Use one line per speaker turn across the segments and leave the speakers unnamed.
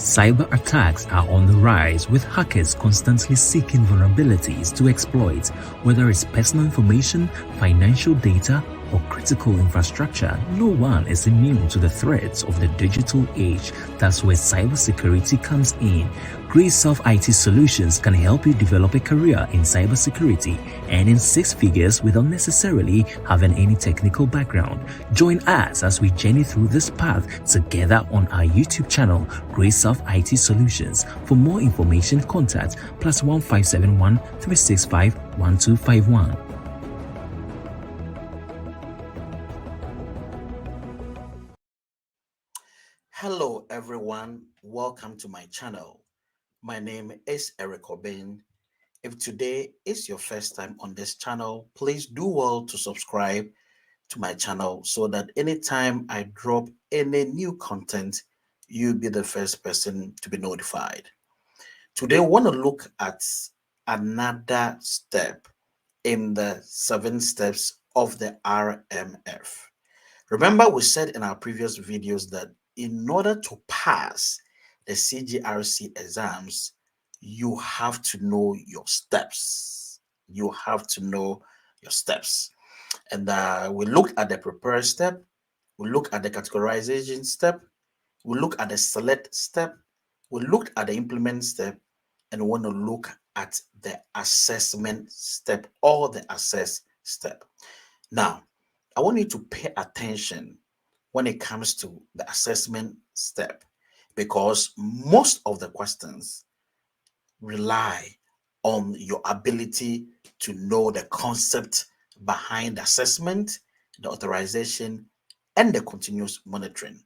Cyber attacks are on the rise, with hackers constantly seeking vulnerabilities to exploit, whether it's personal information, financial data, or critical infrastructure. No one is immune to the threats of the digital age. That's where cybersecurity comes in. Cgrc IT Solutions can help you develop a career in cybersecurity, earning six figures without necessarily having any technical background. Join us as we journey through this path together on our YouTube channel, Cgrc IT Solutions. For more information, contact +1571 365 1251.
Hello everyone, welcome to my channel. My name is Eric Obin. If today is your first time on this channel, please do well to subscribe to my channel so that anytime I drop any new content, you'll be the first person to be notified. Today we want to look at another step in the 7 steps of the RMF. Remember, we said in our previous videos that in order to pass the Cgrc exams, you have to know your steps. You have to know your steps. And we looked at the prepare step, we looked at the categorization step, we look at the select step, we looked at the implement step, and we want to look at the assessment step or the assess step. Now, I want you to pay attention when it comes to the assessment step, because most of the questions rely on your ability to know the concept behind the assessment, the authorization, and the continuous monitoring.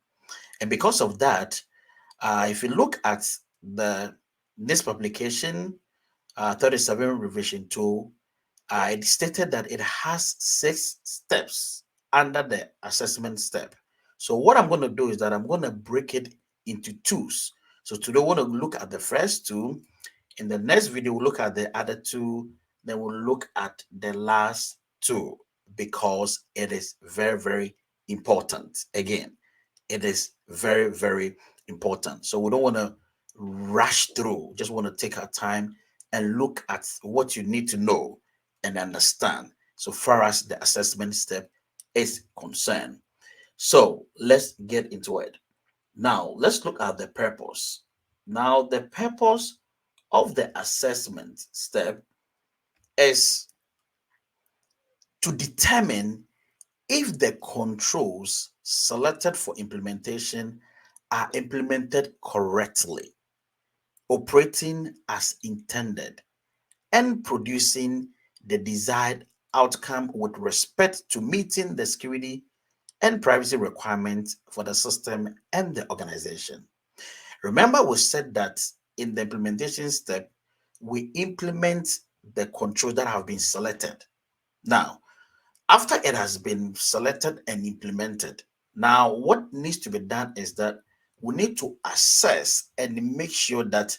And because of that, if you look at the NIST publication 37 revision 2, it stated that it has 6 steps under the assessment step. So what I'm going to do is that I'm going to break it into 2s. So today we're going to look at the first 2. In the next video, we'll look at the other 2. Then we'll look at the last 2, because it is very, very important. Again, it is very, very important. So we don't want to rush through. Just want to take our time and look at what you need to know and understand so far as the assessment step is concerned. So let's get into it. Now let's look at the purpose. Now the purpose of the assessment step is to determine if the controls selected for implementation are implemented correctly, operating as intended, and producing the desired outcome with respect to meeting the security and privacy requirements for the system and the organization. Remember, we said that in the implementation step, we implement the controls that have been selected. Now, after it has been selected and implemented, now what needs to be done is that we need to assess and make sure that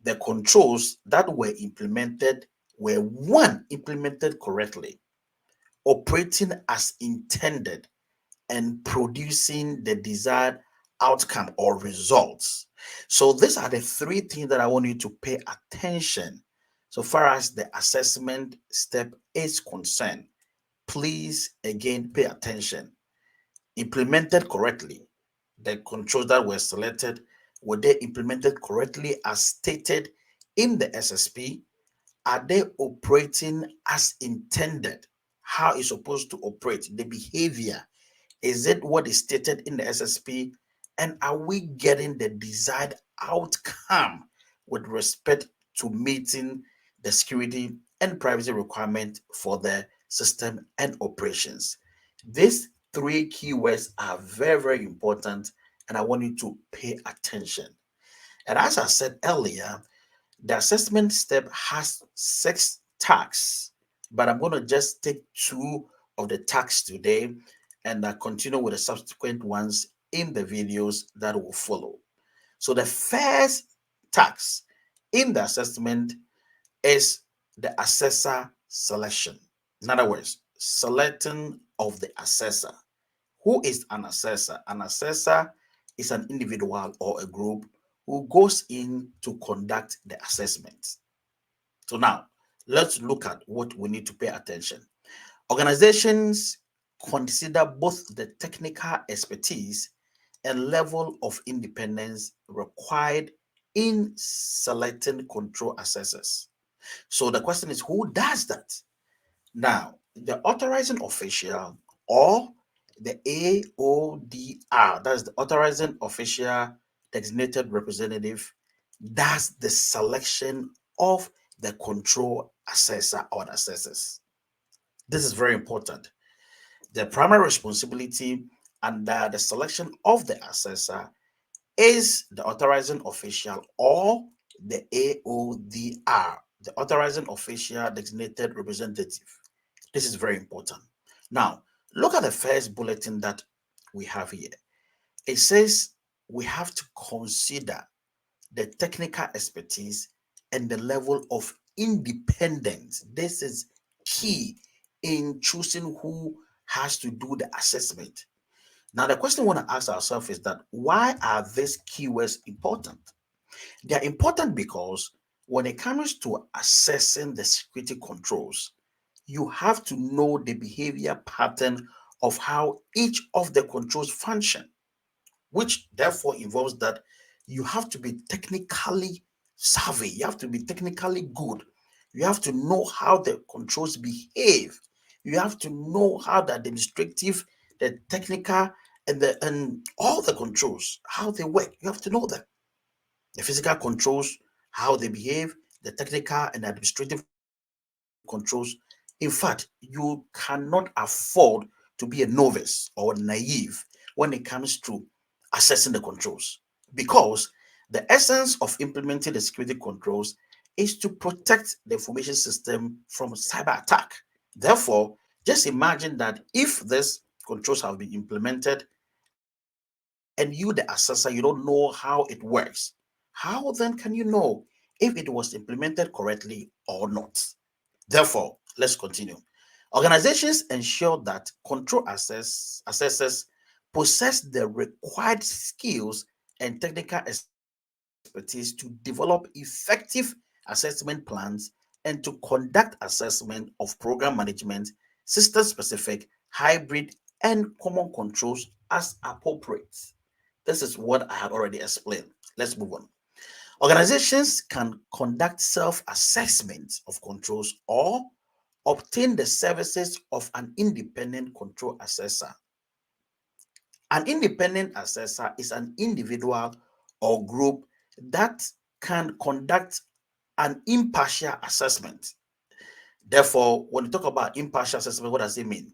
the controls that were implemented were, 1, implemented correctly, operating as intended, and producing the desired outcome or results. So these are the 3 things that I want you to pay attention so far as the assessment step is concerned. Please, again, pay attention. Implemented correctly. The controls that were selected, were they implemented correctly as stated in the SSP? Are they operating as intended? How it's supposed to operate? The behavior. Is it what is stated in the SSP? And are we getting the desired outcome with respect to meeting the security and privacy requirement for the system and operations? These 3 keywords are very, very important, and I want you to pay attention. And as I said earlier, the assessment step has 6 tasks, but I'm going to just take 2 of the tasks today, and continue with the subsequent ones in the videos that will follow. So the first task in the assessment is the assessor selection. In other words, selecting of the assessor. Who is an assessor? An assessor is an individual or a group who goes in to conduct the assessment. So now, let's look at what we need to pay attention. Organizations consider both the technical expertise and level of independence required in selecting control assessors. So the question is, who does that? Now, the authorizing official or the AODR, that's the authorizing official designated representative, does the selection of the control assessor or the assessors. This is very important. The primary responsibility under the selection of the assessor is the authorizing official or the AODR, the authorizing official designated representative. This is very important. Now, look at the first bulletin that we have here. It says we have to consider the technical expertise and the level of independence. This is key in choosing who has to do the assessment. Now, the question we want to ask ourselves is that why are these keywords important? They are important because when it comes to assessing the security controls, you have to know the behavior pattern of how each of the controls function, which therefore involves that you have to be technically savvy, you have to be technically good, you have to know how the controls behave, you have to know how the administrative, the technical, and all the controls, how they work. You have to know them. The physical controls, how they behave, the technical and administrative controls. In fact, you cannot afford to be a novice or naive when it comes to assessing the controls, because the essence of implementing the security controls is to protect the information system from cyber attack. Therefore, just imagine that if these controls have been implemented and you, the assessor, you don't know how it works, how then can you know if it was implemented correctly or not? Therefore, let's continue. Organizations ensure that control assessors possess the required skills and technical expertise to develop effective assessment plans and to conduct assessment of program management, system-specific, hybrid, and common controls as appropriate. This is what I had already explained. Let's move on. Organizations can conduct self-assessment of controls or obtain the services of an independent control assessor. An independent assessor is an individual or group that can conduct an impartial assessment. Therefore, when you talk about impartial assessment, what does it mean?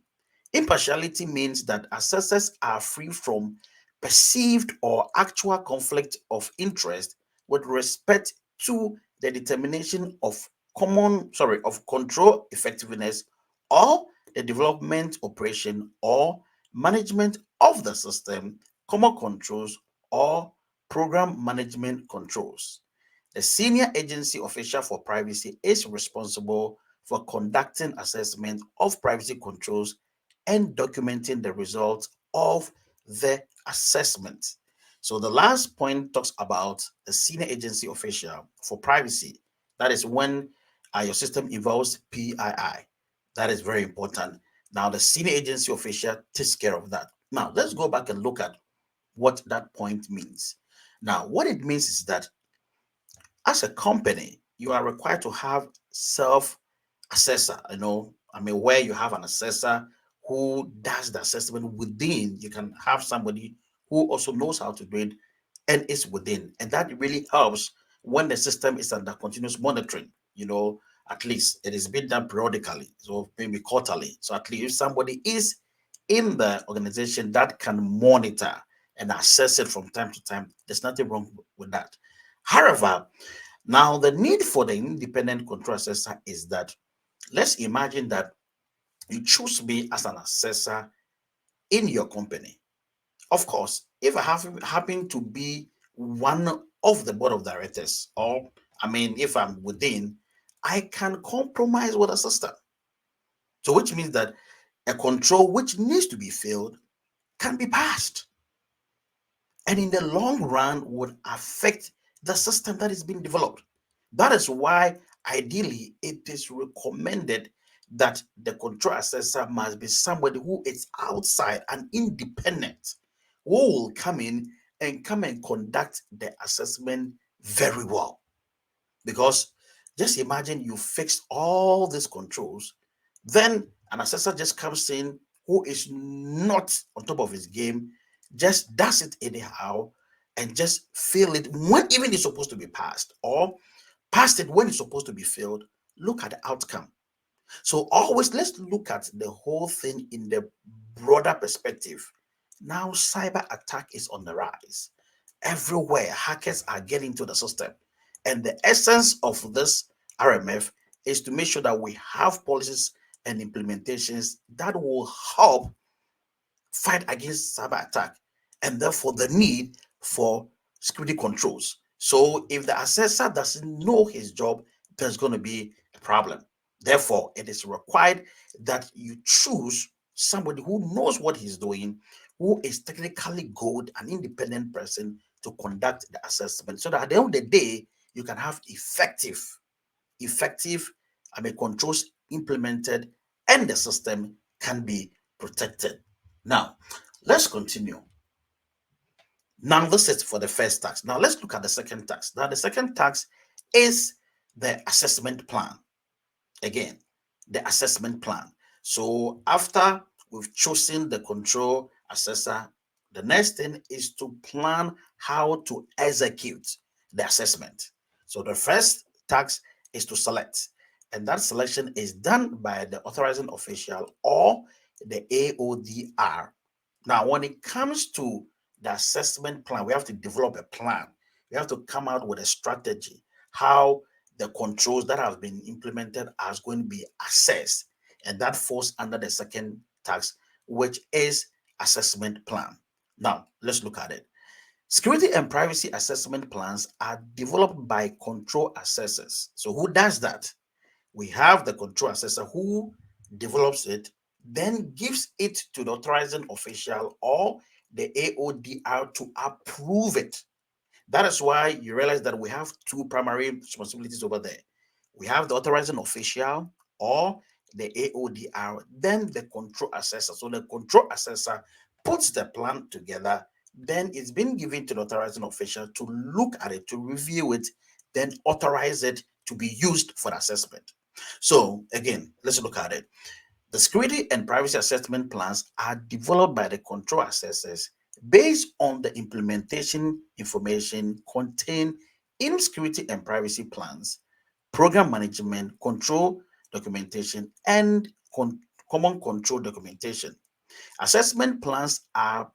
Impartiality means that assessors are free from perceived or actual conflict of interest with respect to the determination of control effectiveness or the development, operation, or management of the system, common controls, or program management controls. The senior agency official for privacy is responsible for conducting assessment of privacy controls and documenting the results of the assessment. So the last point talks about the senior agency official for privacy. That is when your system involves PII. That is very important. Now, the senior agency official takes care of that. Now, let's go back and look at what that point means. Now, what it means is that as a company, you are required to have self-assessor, where you have an assessor who does the assessment within. You can have somebody who also knows how to do it and is within. And that really helps when the system is under continuous monitoring. At least it is being done periodically, so maybe quarterly. So at least if somebody is in the organization that can monitor and assess it from time to time, there's nothing wrong with that. However, now the need for the independent control assessor is that, let's imagine that you choose me as an assessor in your company. Of course, if I happen to be one of the board of directors, or if I'm within, I can compromise with a system. So which means that a control which needs to be filled can be passed, and in the long run would affect the system that is being developed. That is why ideally it is recommended that the control assessor must be somebody who is outside and independent, who will come in and conduct the assessment very well. Because just imagine you fixed all these controls, then an assessor just comes in who is not on top of his game, just does it anyhow, and just fail it when even it's supposed to be passed, or passed it when it's supposed to be failed. Look at the outcome. So always let's look at the whole thing in the broader perspective. Now cyber attack is on the rise. Everywhere hackers are getting into the system. And the essence of this RMF is to make sure that we have policies and implementations that will help fight against cyber attack, and therefore the need for security controls. So if the assessor doesn't know his job, there's going to be a problem. Therefore, it is required that you choose somebody who knows what he's doing, who is technically good, an independent person to conduct the assessment, so that at the end of the day, you can have effective controls implemented, and the system can be protected. Now, let's continue. Now, this is for the first task. Now, let's look at the second task. Now, the second task is the assessment plan. Again, the assessment plan. So, after we've chosen the control assessor, the next thing is to plan how to execute the assessment. So, the first task is to select, and that selection is done by the authorizing official or the AODR. Now, when it comes to the assessment plan, we have to develop a plan. We have to come out with a strategy, how the controls that have been implemented are going to be assessed. And that falls under the second task, which is assessment plan. Now, let's look at it. Security and privacy assessment plans are developed by control assessors. So who does that? We have the control assessor who develops it, then gives it to the authorizing official or the AODR to approve it. That is why you realize that we have two primary responsibilities over there. We have the authorizing official or the AODR, then the control assessor. So the control assessor puts the plan together, then it's been given to the authorizing official to look at it, to review it, then authorize it to be used for assessment. So again, let's look at it. The security and privacy assessment plans are developed by the control assessors based on the implementation information contained in security and privacy plans, program management, control documentation, and common control documentation. Assessment plans are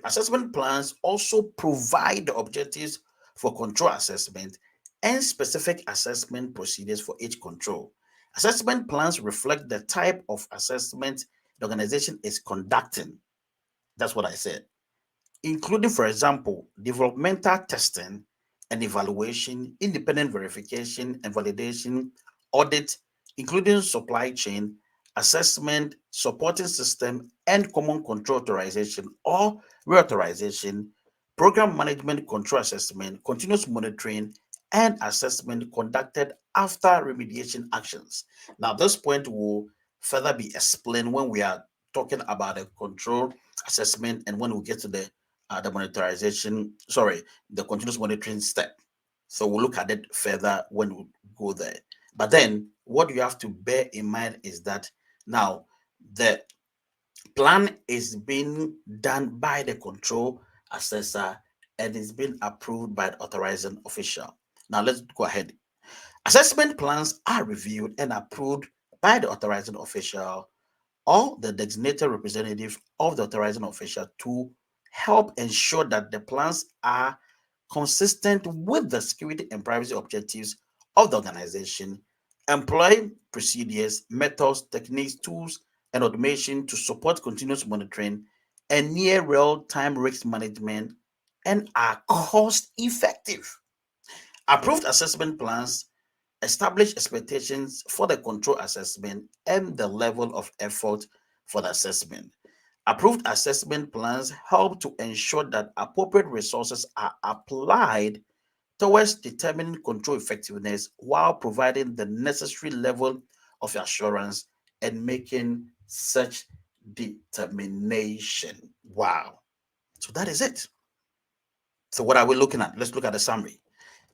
assessment plans also provide the objectives for control assessment and specific assessment procedures for each control. Assessment plans reflect the type of assessment the organization is conducting. That's what I said, including, for example, developmental testing and evaluation, independent verification and validation, audit, including supply chain, assessment, supporting system, and common control authorization or reauthorization, program management control assessment, continuous monitoring, and assessment conducted after remediation actions. Now, this point will further be explained when we are talking about the control assessment and when we get to the the continuous monitoring step. So we'll look at it further when we go there. But then what you have to bear in mind is that now the plan is being done by the control assessor and is being approved by the authorizing official. Now let's go ahead. Assessment plans are reviewed and approved by the authorizing official or the designated representative of the authorizing official to help ensure that the plans are consistent with the security and privacy objectives of the organization, employ procedures, methods, techniques, tools, and automation to support continuous monitoring and near real-time risk management, and are cost effective. Approved assessment plans establish expectations for the control assessment and the level of effort for the assessment. Approved assessment plans help to ensure that appropriate resources are applied towards determining control effectiveness while providing the necessary level of assurance and making such determination. Wow. So that is it. So what are we looking at? Let's look at the summary.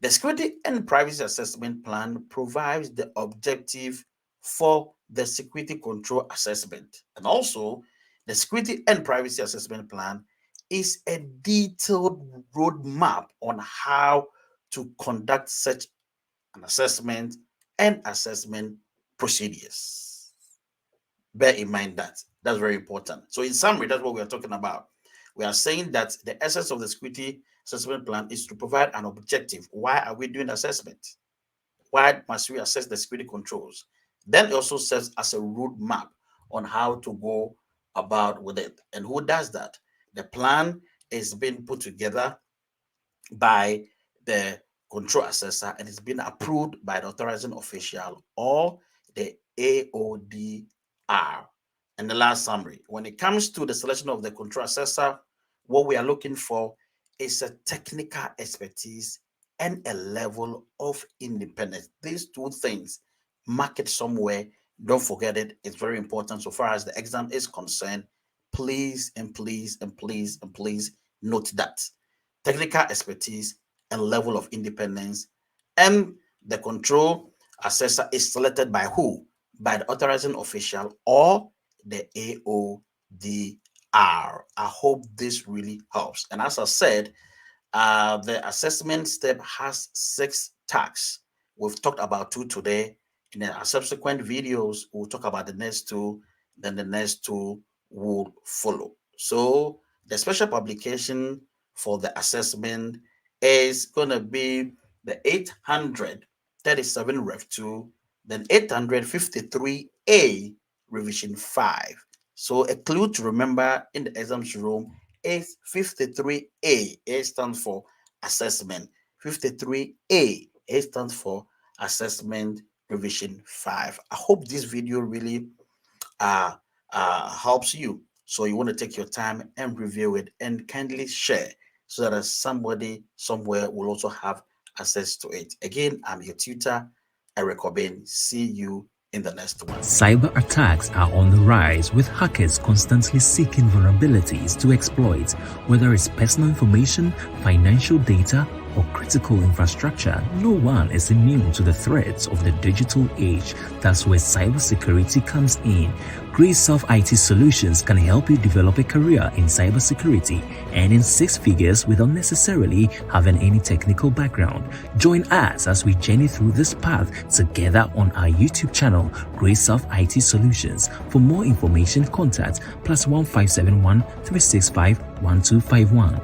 The Security and Privacy Assessment Plan provides the objective for the security control assessment. And also, the Security and Privacy Assessment Plan is a detailed roadmap on how to conduct such an assessment and assessment procedures. Bear in mind that. That's very important. So in summary, that's what we are talking about. We are saying that the essence of the Security Assessment Plan is to provide an objective. Why are we doing assessment? Why must we assess the security controls? Then it also serves as a roadmap on how to go about with it. And who does that? The plan is being put together by the control assessor and it's been approved by the authorizing official or the AODR. And the last summary, when it comes to the selection of the control assessor, what we are looking for is a technical expertise and a level of independence. These two things, mark it somewhere. Don't forget it. It's very important so far as the exam is concerned. Please and please and please and please note that. Technical expertise and level of independence. And the control assessor is selected by who? By the authorizing official or the AODR. I hope this really helps. And as I said, the assessment step has 6 tasks. We've talked about 2 today. In our subsequent videos, we'll talk about the next 2, then the next 2 will follow. So the special publication for the assessment is going to be the 837 Rev 2, then 853A Revision 5. So a clue to remember in the exams room is 53A. A stands for assessment. 53A. A stands for assessment revision 5. I hope this video really helps you. So you want to take your time and review it and kindly share so that somebody somewhere will also have access to it. Again, I'm your tutor, Eric Obin. See you in the next one.
Cyber attacks are on the rise, with hackers constantly seeking vulnerabilities to exploit, whether it's personal information, financial data, or critical infrastructure. No one is immune to the threats of the digital age. That's where cybersecurity comes in. Grace of IT Solutions can help you develop a career in cybersecurity, earning 6 figures without necessarily having any technical background. Join us as we journey through this path together on our YouTube channel, Grace of IT Solutions. For more information, contact +1571 365 1251.